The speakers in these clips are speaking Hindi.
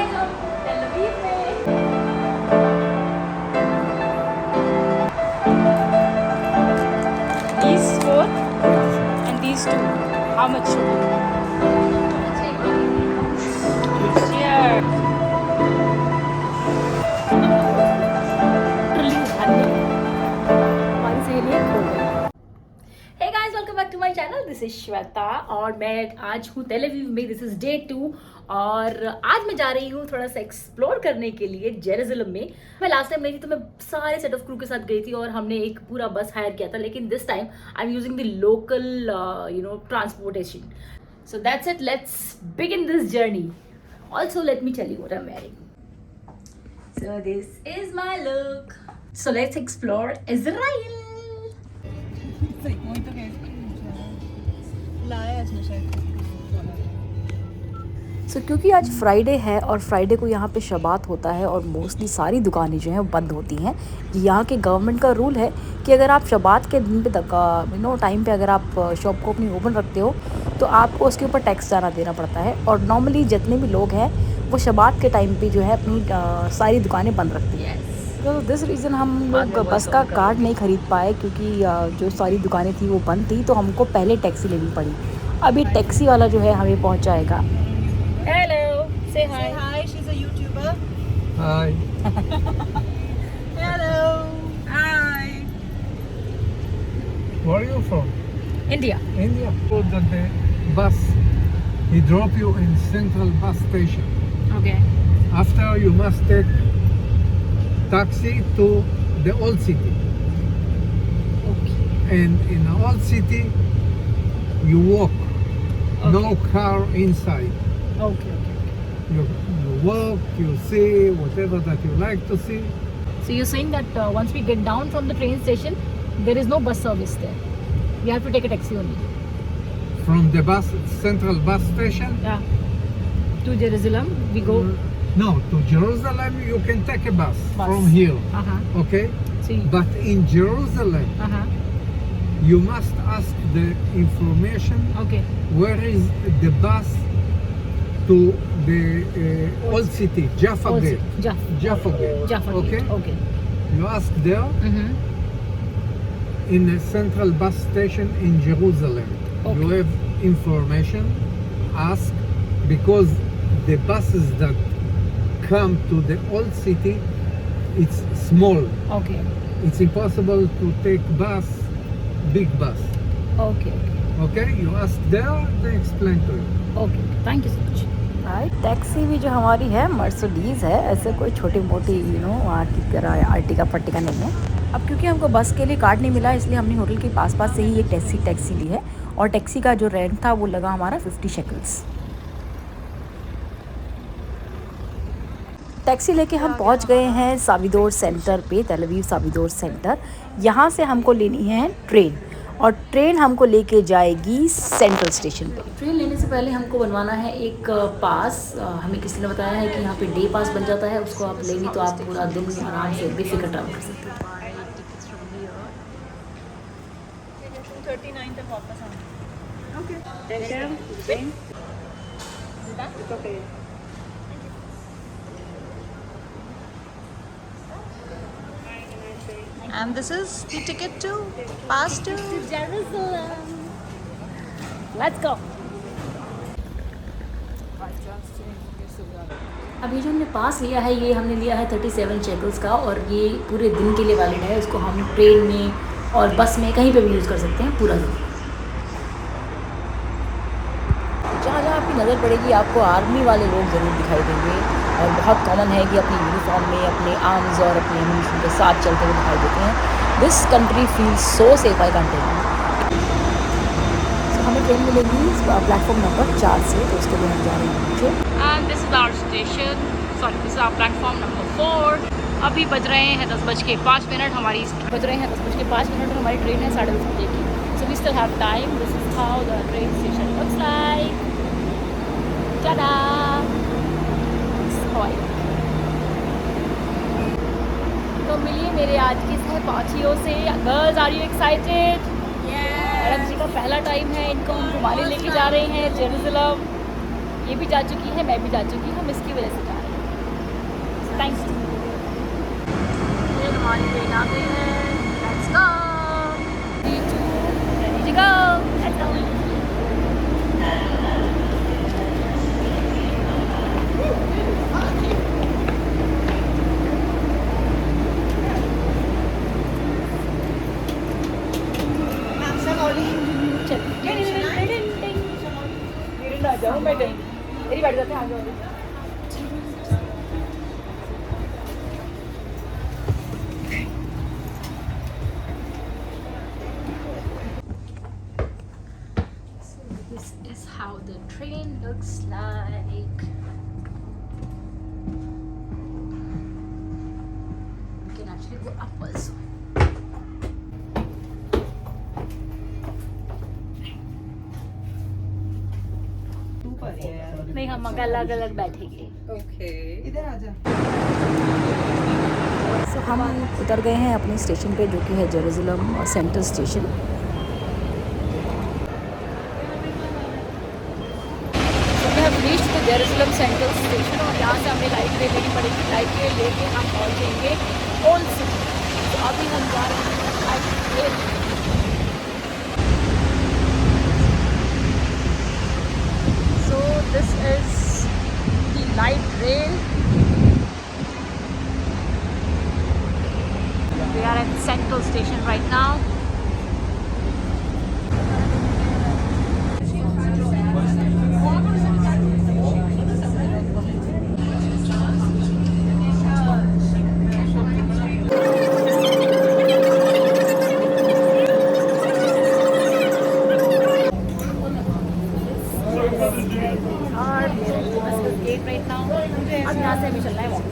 गए हम तेल अवीव में। These four and these two. How much should we? Cheers. Literally running. हमारी सहेलियाँ खो गई। Hey guys, welcome back to my channel. This is Shweta और मैं आज हूँ तेल अवीव में. This is day 2 और आज मैं जा रही हूँ थोड़ा सा एक्सप्लोर करने के लिए जेरूसलम में. मैं लास्ट टाइम गई थी तो मैं सारे सेट ऑफ क्रू के साथ गई थी और हमने एक पूरा बस हायर किया था, लेकिन this time I am using the local transportation. So that's it. Let's begin this journey. Also, let me tell you what I'm wearing. So this is my look. So let's explore Israel. क्योंकि आज फ्राइडे है और फ्राइडे को यहाँ पे शबात होता है और मोस्टली सारी दुकानें जो हैं बंद होती हैं. यहाँ के गवर्नमेंट का रूल है कि अगर आप शबात के दिन पे टाइम पे अगर आप शॉप को अपनी ओपन रखते हो तो आपको उसके ऊपर टैक्स जाना देना पड़ता है. और नॉर्मली जितने भी लोग हैं वो शबात के टाइम पे जो है अपनी सारी दुकानें बंद रखती हैं. तो दिस रीज़न हम लोग बस का कार्ड नहीं ख़रीद पाए क्योंकि जो सारी दुकानें थी वो बंद थी, तो हमको पहले टैक्सी लेनी पड़ी. अभी टैक्सी वाला जो है हमें पहुँचाएगा. Hello, say hi. Say hi, she's a YouTuber. Hi. Hello. Hi. Where are you from? India. India. So that the bus, he drop you in central bus station. Okay. After you must take taxi to the old city. Okay. And in the old city, you walk. Okay. No car inside. Okay. You walk, you see whatever that you like to see. So you're saying that once we get down from the train station, there is no bus service there. We have to take a taxi only. From the bus, central bus station. Yeah. To Jerusalem, we go. No, to Jerusalem you can take a bus. From here. Uh-huh. Okay? See. But in Jerusalem, Uh-huh. you must ask the information Okay. where is the bus to the old city, Jaffa Also, Gate. Jaffa Gate. Jaffa Okay? Gate. Okay. You ask there Mm-hmm. in a central bus station in Jerusalem. Okay. You have information, ask, because the buses that come to the old city, it's small. Okay. It's impossible to take big bus. Okay. Okay, you ask there, they explain to you. Okay. Thank you so much. Right. Taxi भी जो हमारी है मर्सिडीज़ है, ऐसे कोई छोटी मोटी वहाँ की तरह आर्टिका फर्टिका नहीं है. अब क्योंकि हमको बस के लिए कार्ड नहीं मिला इसलिए हमने होटल के पास से ही एक टैक्सी ली है और टैक्सी का जो रेंट था वो लगा हमारा 50 शेकल्स. टैक्सी लेके हम पहुंच गए हैं साविदोर सेंटर पे, तेल अवीव साविदोर सेंटर. यहाँ से हमको लेनी है ट्रेन और ट्रेन हमको लेके जाएगी सेंट्रल स्टेशन पे. ट्रेन लेने से पहले हमको बनवाना है एक पास. हमें किसी ने बताया है कि यहाँ पे डे पास बन जाता है, उसको आप लेंगे तो आप पूरा दिन आराम से बेफिक्र ट्रैवल कर सकते हैं. 2:39 तक वापस आना. Okay. Okay. And this is the ticket to pass to Jerusalem. Let's go. अब ये जो हमने पास लिया है ये हमने लिया है 37 शेकल्स का और ये पूरे दिन के लिए वैलिड है. इसको हम ट्रेन में और बस में कहीं पे भी यूज़ कर सकते हैं पूरा दिन. जहाँ जहाँ आपकी नज़र पड़ेगी आपको आर्मी वाले लोग ज़रूर दिखाई देंगे और बहुत कॉमन है कि अपनी यूनिफॉर्म में अपने आर्म्स और अपने एम्यूनिशन के साथ चलते हुए दिखाई देते हैं. This country feels so safe, I can tell you. हमें ट्रेन मिलेगी प्लेटफॉर्म नंबर 4 से, तो उसके लिए हम जा रहे हैं नीचे. And this is our station, sorry this is our platform number 4. अभी बज रहे हैं 10:05. हमारी बज रहे हैं 10:05 और हमारी ट्रेन है 10:30 बजे की. So we still have time. This is how the train station looks like. Ta-da! तो मिलिए मेरे आज की सहपाठियों से. Girls are you excited? Madam ji का पहला टाइम है, इनको हम घुमाने लेके जा रहे हैं जेरूसलम. ये भी जा चुकी है, मैं भी जा चुकी हूँ, हम इसकी वजह से जा रहे हैं. थैंक्स। ये हमारी ट्रेन आ गई है, let's go. 3 2 ready to go, let's go। मेरी बैठ जाते हैं आगे वाली। This is how the train looks like. We can actually go up also. नहीं, हम अलग अलग बैठेंगे। Okay. इधर आ जा। तो हम उतर गए हैं अपने स्टेशन पे, जो कि है Jerusalem central station. We have reached the Jerusalem central station और यहाँ से हमें लाइट ले लेनी पड़ेगी। लाइट ले लेके हम पहुँचेंगे ओल्ड सिटी। तो अभी हम जा रहे हैं light rail. So this is the light rail. We are at Central Station right now. Gate right now. अब यहाँ से हमें चलना है walk.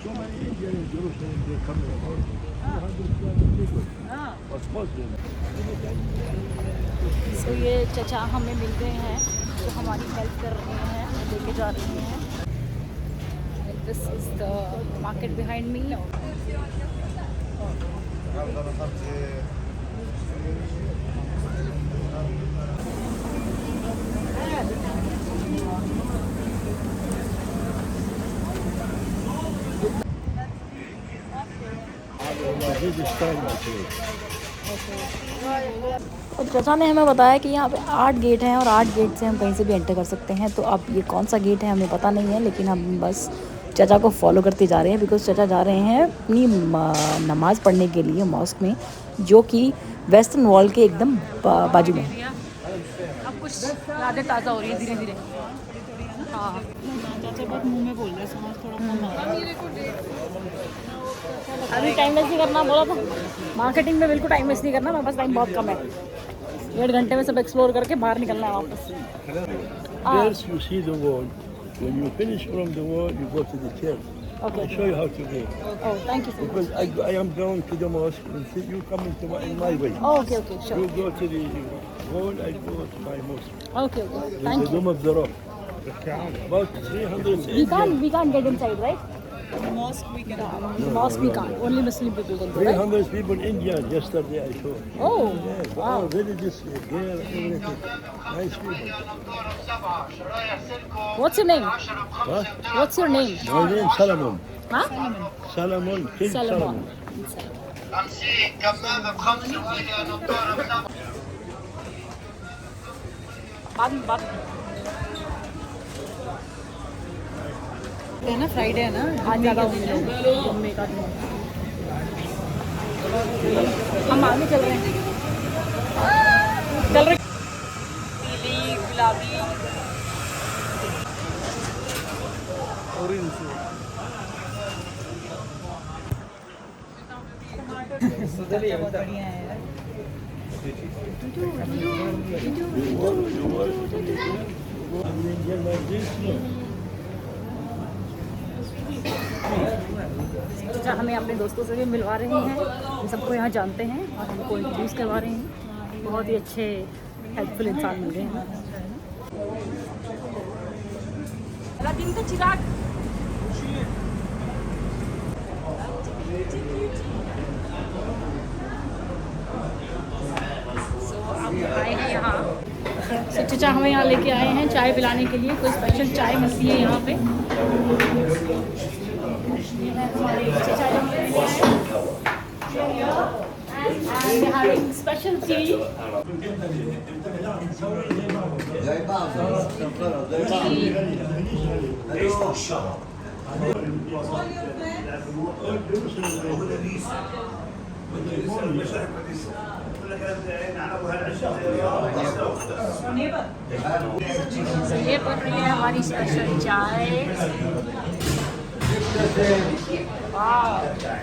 So many Indians in Jerusalem, they come about 200 people. Was Muslim. So ये चचा हमें मिल गए हैं, जो हमारी हेल्प कर रहे हैं, लेके जा रहे हैं। This is the market behind me. This is time, I think. और चचा ने हमें बताया कि यहाँ पे 8 गेट हैं और 8 गेट से हम कहीं से भी एंटर कर सकते हैं। तो अब ये कौन सा गेट है हमें पता नहीं है, लेकिन हम बस चचा को फॉलो करते जा रहे हैं, बिकॉज चचा जा रहे हैं अपनी नमाज़ पढ़ने के लिए मॉस्क में, जो कि वेस्टर्न वॉल के एकदम बाजू में। अब कुछ यादें ताज़ा हो रही है धीरे धीरे। हाँ, चाचा बहुत मुंह में बोल रहे हैं, समझ थोड़ा कम आ रहा है। अभी टाइम वेस्ट नहीं करना बोला था। मार्केटिंग में बिल्कुल टाइम वेस्ट नहीं करना, मेरे पास टाइम बहुत कम है। 1.5 घंटे में सब एक्सप्लोर करके बाहर निकलना है वापस। First, you see the wall. When you finish from the wall, you go to the church. Okay. I'll show you how to go. Oh, thank you so much. Because I am going to the mosque, and see you coming to in my way. Oh, okay, okay, sure. You go to the wall, I go to my mosque. Okay, okay. There's Thank the you. Dome of the Rock. About 300 We can't get inside, right? Mosque we can. Mosque we can't. Only Muslim people can go, right? 300 people Indian yesterday I saw. Oh, Yes, wow. all villages, girl, everything. Nice people. What's your name? What? What's your name? My name Solomon. Huh? Solomon, King Salomon. Solomon. बाद है ना फ्राइडे है ना, आज ज़्यादा होंगे घूमने का दिन। हम आगे चल रहे हैं, चल रहे। पीली गुलाबी बहुत बढ़िया है यार। You work. Indian like this, no? चाचा हमें अपने दोस्तों से भी मिलवा रहे हैं, हम सबको यहाँ जानते हैं और हमको इंट्रोड्यूस करवा रहे हैं। बहुत ही अच्छे हेल्पफुल इंसान मिल गए हैं। दिन का चिराग आए हैं यहाँ तो चचा हमें यहाँ लेके आए हैं चाय पिलाने के लिए, कोई स्पेशल चाय मिलती है यहाँ पे। ये है हमारे चचा जो हमें लेके आए हैं। And having special tea. ये बन रही है हमारी स्पेशल चाय।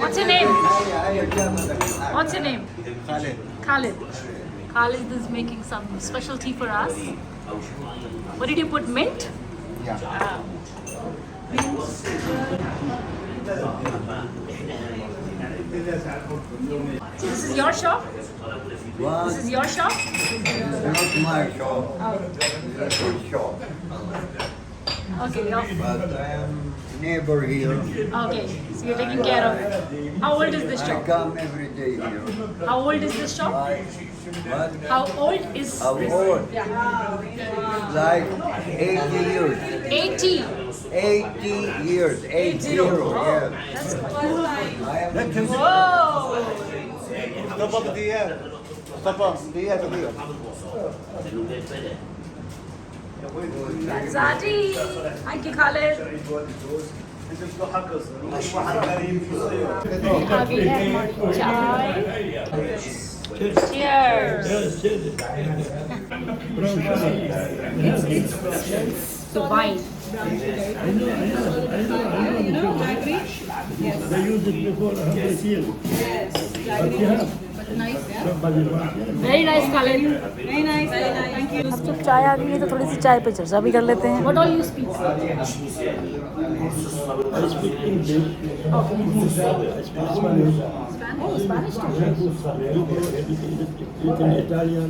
What's your name? What's your name? Khalid. Khalid. Khalid is making some special tea for us. What did you put? Mint? Yeah. So this is your shop? What? This is your shop? Not my shop. Oh, It's his shop. okay. Oh, But I am neighbor here. okay. So you're taking care of it. How old is this I shop? come every day here. How old is this shop? What? How old is How this? old? Yeah. Like 80 years. 80. 80 years. 80. Yeah. That's cool. I am Whoa. Zati. Thank you, Khalid. आ गई है हमारी चाय। Cheers. So wine. They used it before 100 years. But you have. Somebody wants it. Very nice, Khalid. Very nice. Thank you. अब जब चाय आ गई है तो थोड़ी सी चाय पे चर्चा भी कर लेते हैं। What all you speak? I speak English. I speak Spanish. Oh, Spanish too. Little Italian,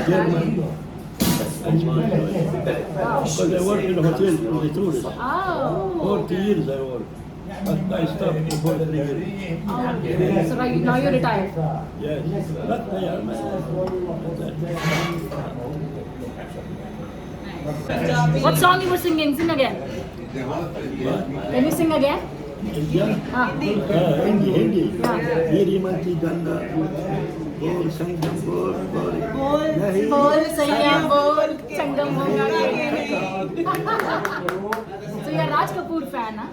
German. Because I work in a hotel for the tourists. Oh. 40 years I work. But I stopped before 3 years. So now you're retired. Yes. But I am. What song you were singing? Sing again. Can you sing again? India? Ah. Hindi. हाँ. मेरी मनती गंगा बोल संगम बोल बोल बोल सैया बोल संगम होगा So you're Raj Kapoor fan, huh?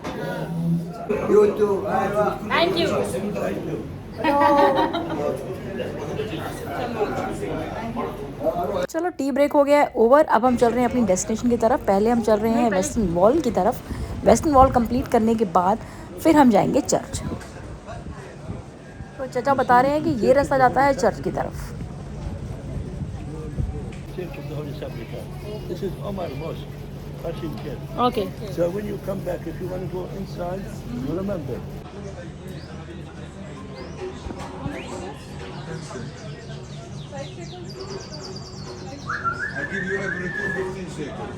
You too. Thank you. चलो टी ब्रेक हो गया है ओवर। अब हम चल रहे हैं अपनी डेस्टिनेशन की तरफ। पहले हम चल रहे हैं वेस्टर्न वॉल की तरफ। वेस्टर्न वॉल कंप्लीट करने के बाद फिर हम जाएंगे चर्च। तो चचा बता रहे हैं कि ये रास्ता जाता है चर्च की तरफ। Church of the Holy Sepulchre. This is Omar Mosque, Hashim Church. Okay. So when you come back, if you want to go inside, you remember. I give you everything 15 seconds.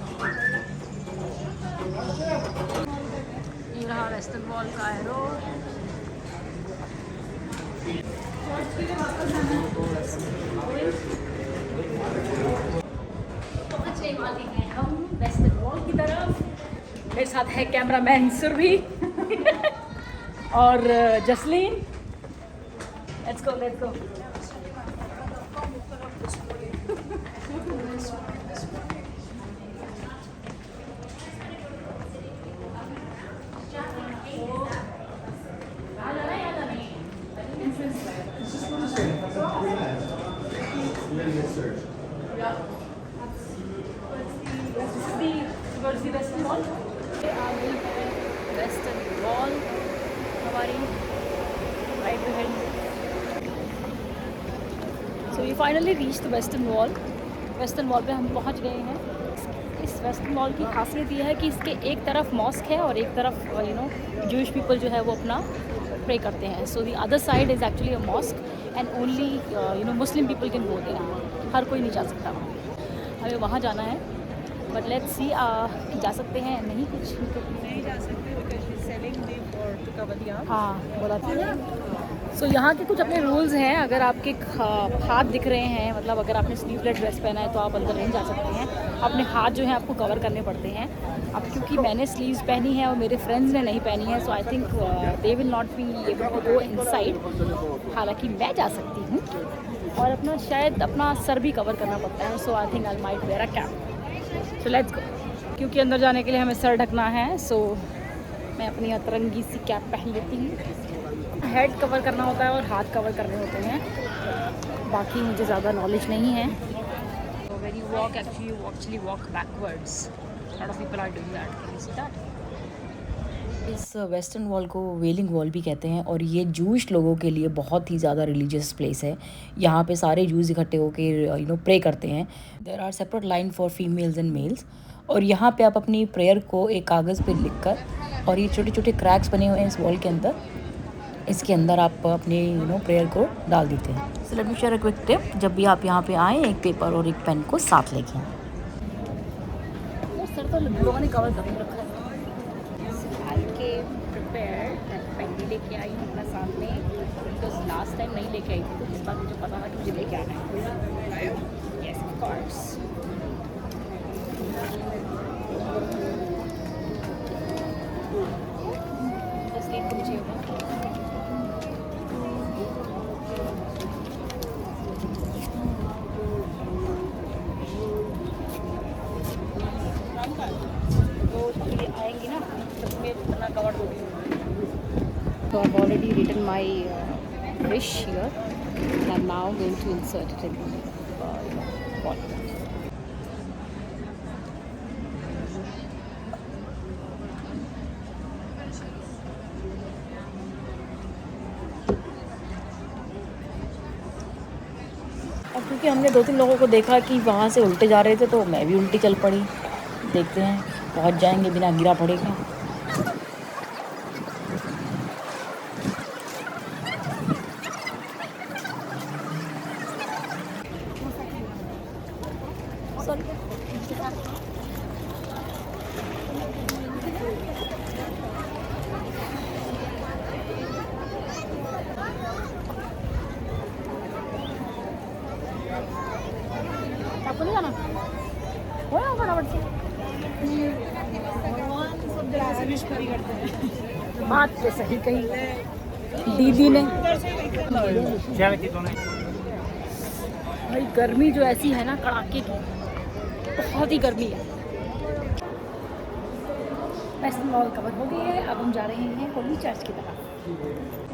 ये रहा वेस्टर्न वॉल का एरो। पहुंचने वाले हैं हम वेस्टर्न वॉल की तरफ। मेरे साथ है कैमरामैन सुरभि और Jasleen. Let's go let's go. Western wall हमारी right hand. So we finally reach the western wall. Western wall पे हम पहुंच गए हैं। इस वेस्टर्न वॉल की खासियत ये है कि इसके एक तरफ मॉस्क है और एक तरफ जूइश पीपल जो है वो अपना प्रे करते हैं। So the other side is actually a mosque and only Muslim people can go there. हर कोई नहीं जा सकता वहाँ। हमें वहाँ जाना है बट लेट्स सी जा सकते हैं नहीं कुछ नहीं जा सकते because she's selling the for to cover the arm. हाँ बोला था सो यहाँ के कुछ अपने रूल्स हैं। अगर आपके हाथ दिख रहे हैं, मतलब अगर आपने स्लीवलेस ड्रेस पहना है तो आप अंदर नहीं जा सकते हैं। अपने हाथ जो हैं आपको कवर करने पड़ते हैं। अब क्योंकि मैंने स्लीव्स पहनी है और मेरे फ्रेंड्स ने नहीं पहनी है, so I think they will not be able to go inside. हालांकि मैं जा सकती हूँ और अपना शायद अपना सर भी कवर करना पड़ता है। So I think I might wear a cap. So let's go. क्योंकि अंदर जाने के लिए हमें सर ढकना है, सो मैं अपनी अतरंगी सी कैप पहन लेती हूँ। हेड कवर करना होता है और हाथ कवर करने होते हैं। बाकी मुझे ज़्यादा नॉलेज नहीं है। So when you walk, actually you actually walk backwards. A lot of people are doing that. Can you see that? इस वेस्टर्न वॉल को वेलिंग वॉल भी कहते हैं और ये जूश लोगों के लिए बहुत ही ज़्यादा रिलीजियस प्लेस है। यहाँ पे सारे जूस इकट्ठे होकर प्रे करते हैं। There are separate line for females and males. और यहाँ पे आप अपनी प्रेयर को एक कागज़ पे लिखकर, और ये छोटे छोटे क्रैक्स बने हुए हैं इस वॉल के अंदर, इसके अंदर आप अपने प्रेयर को डाल देते हैं। So let me share a quick tip. जब भी आप यहाँ पे आएँ, एक पेपर और एक पेन को साथ लेके आएँ। सर तो लोगों ने कवर कर रखा है। के प्रिपेयर पहले लेके आई हूँ अपना साथ में, बिकॉज लास्ट टाइम नहीं लेके आई थी, तो इस बार मुझे पता था कि मुझे लेके आना है। Yes of course. आएंगी ना उसमें इतना कवर होगी। So I've already written my wish here and I'm now going to insert it in the wall. और क्योंकि हमने 2-3 लोगों को देखा कि वहाँ से उल्टे जा रहे थे, तो मैं भी उल्टी चल पड़ी। देखते हैं पहुँच जाएंगे बिना गिरा पड़ेगा। आपको नहीं जाना हो ना फटाफट से। बात तो सही कही दीदी ने। भाई गर्मी जो ऐसी है ना, कड़ाके की, बहुत ही गर्मी है। वेस्टर्न वॉल कवर हो गई है। अब हम जा रहे हैं होली चर्च की तरफ।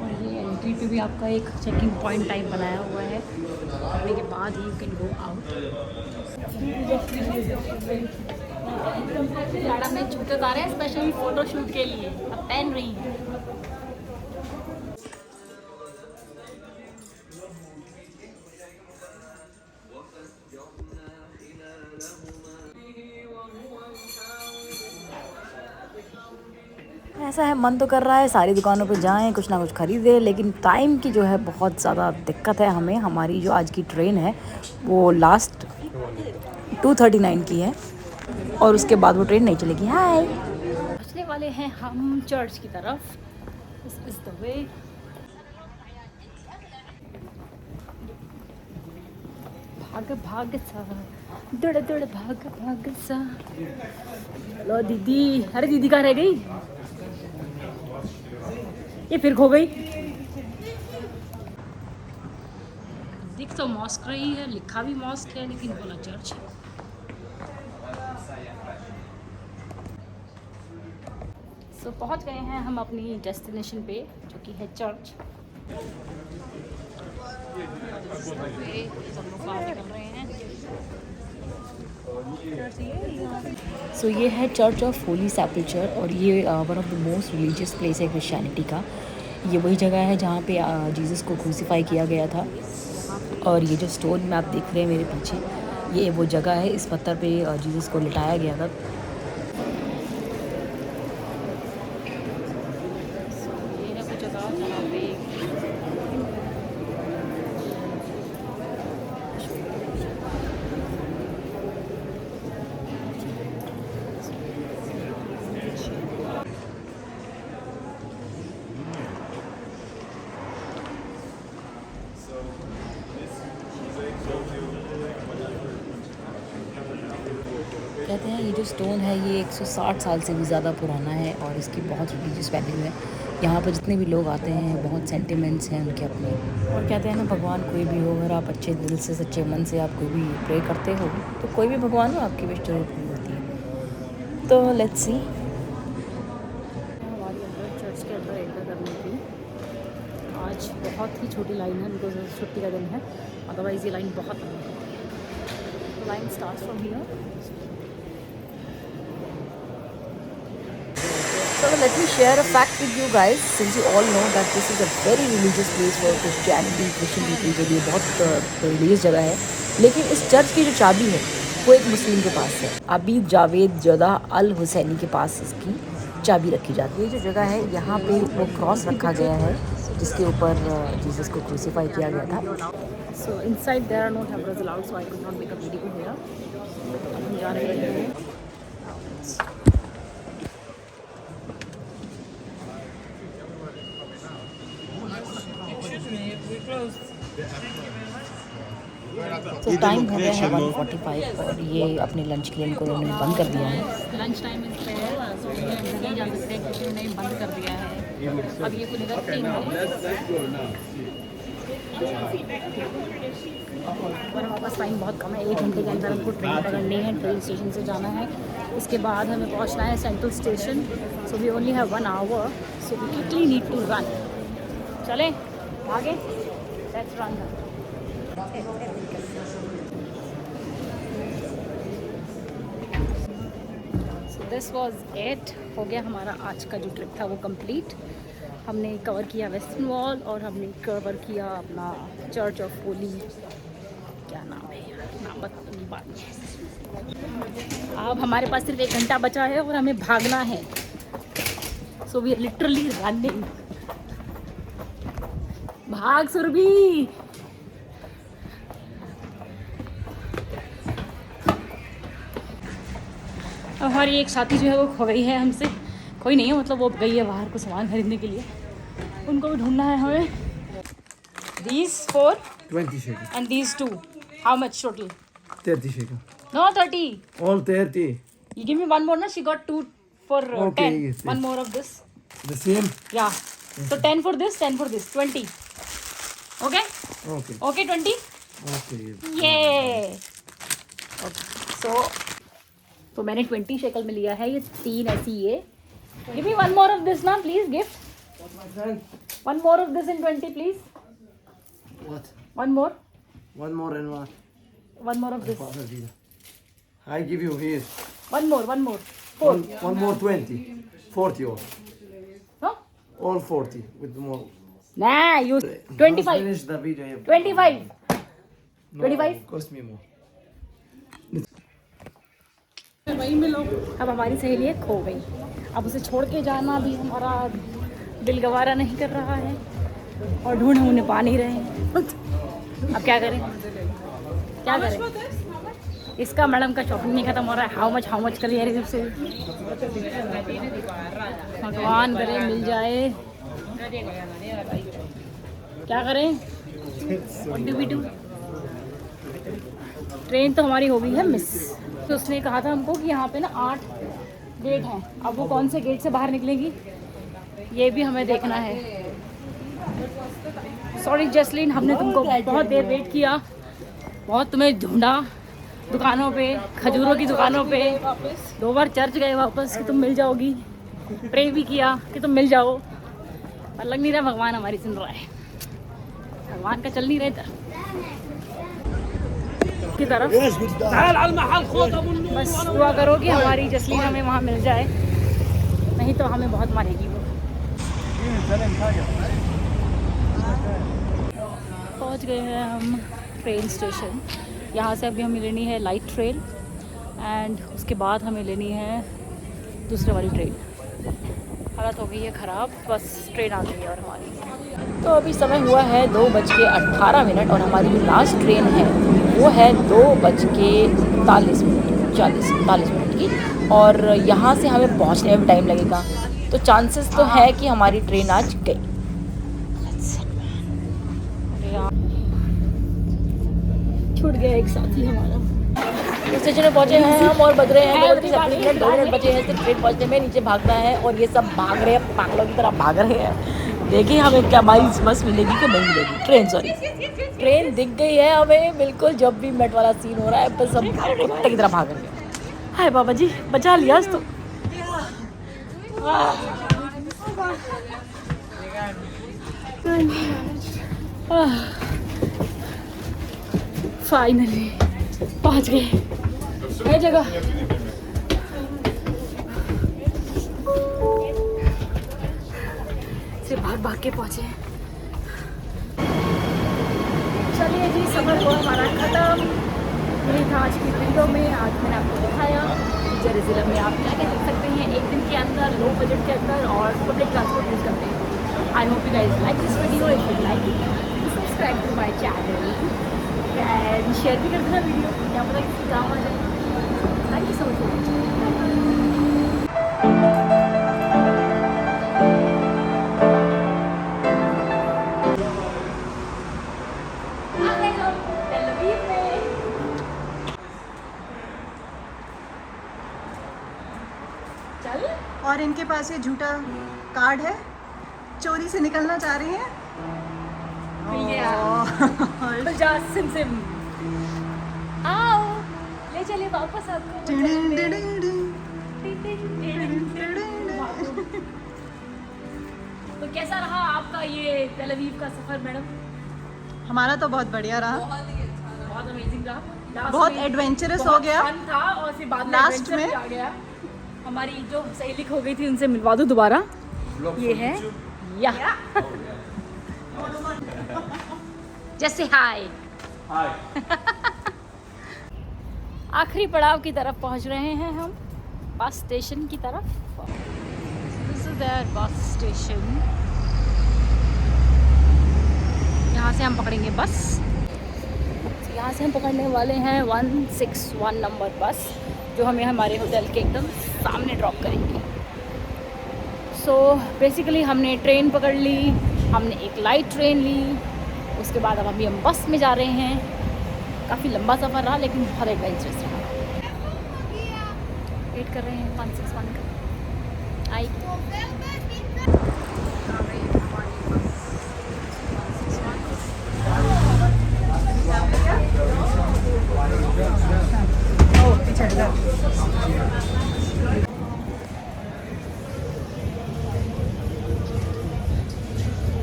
और ये एंट्री पे भी आपका एक चेकिंग पॉइंट टाइप बनाया हुआ है। करने के बाद ही यू कैन गो आउट। मैडम ने जूते उतारे हैं स्पेशली फ़ोटो शूट के लिए, अब पहन रही हैं। ऐसा है, मन तो कर रहा है सारी दुकानों पे जाएं, कुछ ना कुछ खरीदें, लेकिन टाइम की जो है बहुत ज़्यादा दिक्कत है हमें। हमारी जो आज की ट्रेन है वो लास्ट 2:39 की है और उसके बाद वो ट्रेन नहीं चलेगी। हाय, पहुँचने वाले हैं हम चर्च की तरफ। This is the way. भाग भाग सा, दौड़ दौड़ भाग भाग सा। लो दीदी, अरे दीदी कहाँ रह गई? ये फिर खो गई। दिख तो मॉस्क रही है, लिखा भी मॉस्क है, लेकिन बोला चर्च है। सो पहुंच गए हैं हम अपनी डेस्टिनेशन पे, जो कि है चर्च। सब लोग बाहर निकल रहे हैं। सो ये है चर्च ऑफ होली सेपल्चर और ये one of the most religious place है क्रिश्चियनिटी का। ये वही जगह है जहाँ पे जीसस को क्रूसीफाई किया गया था। और ये जो स्टोन में आप देख रहे हैं मेरे पीछे, ये वो जगह है, इस पत्थर पे जीसस को लिटाया गया था। ये है वो जगह जहाँ पे कहते हैं ये जो स्टोन है ये 160 साल से भी ज़्यादा पुराना है और इसकी बहुत रिलीजियस वैल्यू है। यहाँ पर जितने भी लोग आते हैं बहुत सेंटिमेंट्स हैं उनके अपने, और कहते हैं ना भगवान कोई भी हो, अगर आप अच्छे दिल से सच्चे मन से आप कोई भी प्रे करते हो तो कोई भी भगवान हो आपकी विश जरूर पूरी होती है। तो लेट्स सी। हमारी अंदर चर्च के अंदर एंटर करने की आज बहुत ही छोटी लाइन है बिकॉज छुट्टी का दिन है, अदरवाइज़ ये लाइन बहुत लंबी है। तो line start from here. So let me share a fact with you guys, since you all know that this is a very religious place for Christianity, Christian people के लिए बहुत रिलीजियस जगह है। लेकिन इस चर्च की जो चाबी है वो एक मुस्लिम के पास है। अबीद जावेद जदा अल हुसैनी के पास इसकी चाबी रखी जाती है। ये जो जगह है यहाँ पे वो क्रॉस रखा गया है जिसके ऊपर जीसस को क्रूसीफाई किया गया था। So inside there are no cameras allowed, so I could not make a video here. हम जा रहे हैं। तो टाइम हो गया है 1:45 और ये अपने लंच के लिए इनको उन्होंने बंद कर दिया है। लंच टाइम नहीं जा सकते क्योंकि उन्हें बंद कर दिया है। अब ये खुलेगा 3 और हमारे पास टाइम बहुत कम है। 1 घंटे के अंदर हमको ट्रेन पकड़नी है, ट्रेन स्टेशन से जाना है। इसके बाद हमें पहुंचना है central station. So we only have 1 hour, so we quickly need to run. चलें आगे, let's run. So this was it. हो गया हमारा आज का जो ट्रिप था वो कंप्लीट। हमने कवर किया वेस्टर्न वॉल और हमने कवर किया अपना चर्च ऑफ होली, क्या नाम है यार, नाम बताऊंगी बाद में। अब हमारे पास सिर्फ 1 घंटा बचा है और हमें भागना है। So we are literally running. भाग सुरभि। अब हमारी एक साथी जो है वो खो गई है हमसे। कोई नहीं है, मतलब वो गई है बाहर को सामान खरीदने के लिए। उनको भी ढूंढना है हमें। These 4 20 shekel. and these 2. How much total? 30 shekel. No, 30. All 30. You give me one more, na? She got 2 for Okay, 10. yes, One yes. more of this. The same? Yeah. So 10 for this, 10 for this. 20. Okay? Okay. Okay, 20? Okay. Yay! Okay. So मैंने 20 शेकल में लिया है ये 3 ऐसी ये। Give me one more of this ना please, gift. One more of this in 20 please. What? One more. One more and what? One more of this. I give you here. One more. 4. One more 20. 40 all. No? All 40 with more. Nah, you 25. Finish the video. 25. No, 25? Cost me more. अब हमारी सहेली खो गई। अब उसे छोड़ के जाना भी हमारा दिल गवारा नहीं कर रहा है और ढूंढ उन्हें पा नहीं रहे हैं। अब क्या करें? इसका मैडम का शॉपिंग नहीं खत्म हो रहा है। हाउ मच कर रही है से। भगवान करे मिल जाए। क्या करें? What do we do? Train तो हमारी हो गई है मिस। तो उसने कहा था हमको कि यहाँ पे ना 8 गेट हैं। अब वो कौन से गेट से बाहर निकलेगी ये भी हमें देखना है। सॉरी जसलीन, हमने तुमको बहुत देर वेट किया, बहुत तुम्हें ढूंढा दुकानों पे, खजूरों की दुकानों पे। 2 बार चर्च गए वापस कि तुम मिल जाओगी, प्रे भी किया कि तुम मिल जाओ, पर लग नहीं रहा भगवान हमारी सुन रहा है। भगवान का चल नहीं रहा इधर की तरफ। बस दुआ करो कि हमारी जसलीन हमें वहाँ मिल जाए, नहीं तो हमें बहुत मारेगी वो। पहुँच गए हैं हम ट्रेन स्टेशन। यहाँ से अभी हमें लेनी है लाइट ट्रेन एंड उसके बाद हमें लेनी है दूसरे वाली ट्रेन। हालत हो गई है ख़राब, बस ट्रेन आ गई है और हमारी। तो अभी समय हुआ है 2:18 और हमारी जो लास्ट ट्रेन है वो है 2:40 की, और यहाँ से हमें पहुँचने में भी टाइम लगेगा। तो चांसेस तो है कि हमारी ट्रेन आज गई। छूट गया एक साथी हमारा। स्टेशन में पहुंचे हैं हम और बज रहे हैं 2 मिनट बचे हैं सिर्फ ट्रेन पहुंचने में। नीचे भागना है और ये सब भाग रहे हैं, पागलों की तरह भाग रहे हैं। देखिए हमें क्या हमारी बस मिलेगी कि नहीं मिलेगी। ट्रेन दिख गई है हमें बिल्कुल। जब भी मेट वाला सीन हो रहा है बस हम कुत्ते की तरह भाग रहे हैं। हाय बाबा जी बचा लिया आज तो। फाइनली पहुंच गए नई जगह। से भाग भाग के पहुंचे। चलिए जी सफर को हमारा ख़त्म। यही था आज की वीडियो में। आज मैंने आपको दिखाया कि जेरूसलम में आप क्या क्या देख सकते हैं एक दिन के अंदर, लो बजट के अंदर और पब्लिक ट्रांसपोर्ट यूज़ करते हैं। I hope you guys like this video. If you like it subscribe to my channel and share भी कर देना वीडियो, क्या पता किसी काम आ जाए। Thank you so much. और इनके पास ये झूठा कार्ड है, चोरी से निकलना चाह रही हैं। सिम सिम आओ ले चले वापस आपको। तो कैसा रहा आपका ये तेल अवीव का सफर मैडम? हमारा तो बहुत बढ़िया रहा, बहुत अमेजिंग रहा। बहुत एडवेंचरस हो गया। फन था और फिर बाद में लास्ट एडवेंचर में भी आ गया। हमारी जो सहेली खो गई थी उनसे मिलवा दो दोबारा। ये है या जैसे हाय आखिरी पड़ाव की तरफ पहुंच रहे हैं हम, बस स्टेशन की तरफ। This is their bus station. यहाँ से हम पकड़ेंगे बस। यहाँ से हम पकड़ने वाले हैं 161 नंबर बस, जो हमें हमारे होटल के एकदम सामने ड्रॉप करेंगी। सो बेसिकली हमने ट्रेन पकड़ ली, हमने एक लाइट ट्रेन ली, उसके बाद अब अभी हम बस में जा रहे हैं। काफ़ी लंबा सफ़र रहा लेकिन बहुत एडवेंचरस रहा। वेट कर रहे हैं 161 का। आई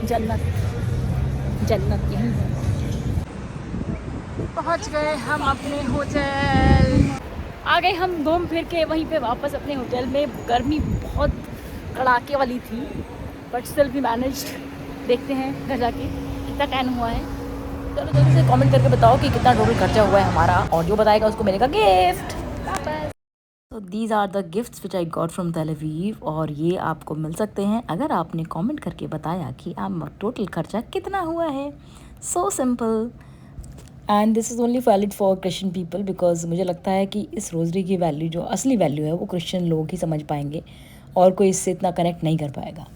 जन्नत जन्नत यहीं है। पहुंच गए हम अपने होटल। आ गए हम घूम फिर के वहीं पे वापस अपने होटल में। गर्मी बहुत कड़ाके वाली थी बट स्टिल भी मैनेज्ड। देखते हैं घर जाके कितना टाइम हुआ है। चलो जल्दी से कमेंट करके बताओ कि कितना टोटल खर्चा हुआ है हमारा, और जो बताएगा उसको मिलेगा गिफ्ट। तो these are the gifts which I got from Tel Aviv, और ये आपको मिल सकते हैं अगर आपने कमेंट करके बताया कि आप टोटल खर्चा कितना हुआ है। So simple. And this is only valid for Christian people, because मुझे लगता है कि इस रोज़री की वैल्यू जो असली वैल्यू है वो क्रिश्चियन लोग ही समझ पाएंगे और कोई इससे इतना कनेक्ट नहीं कर पाएगा।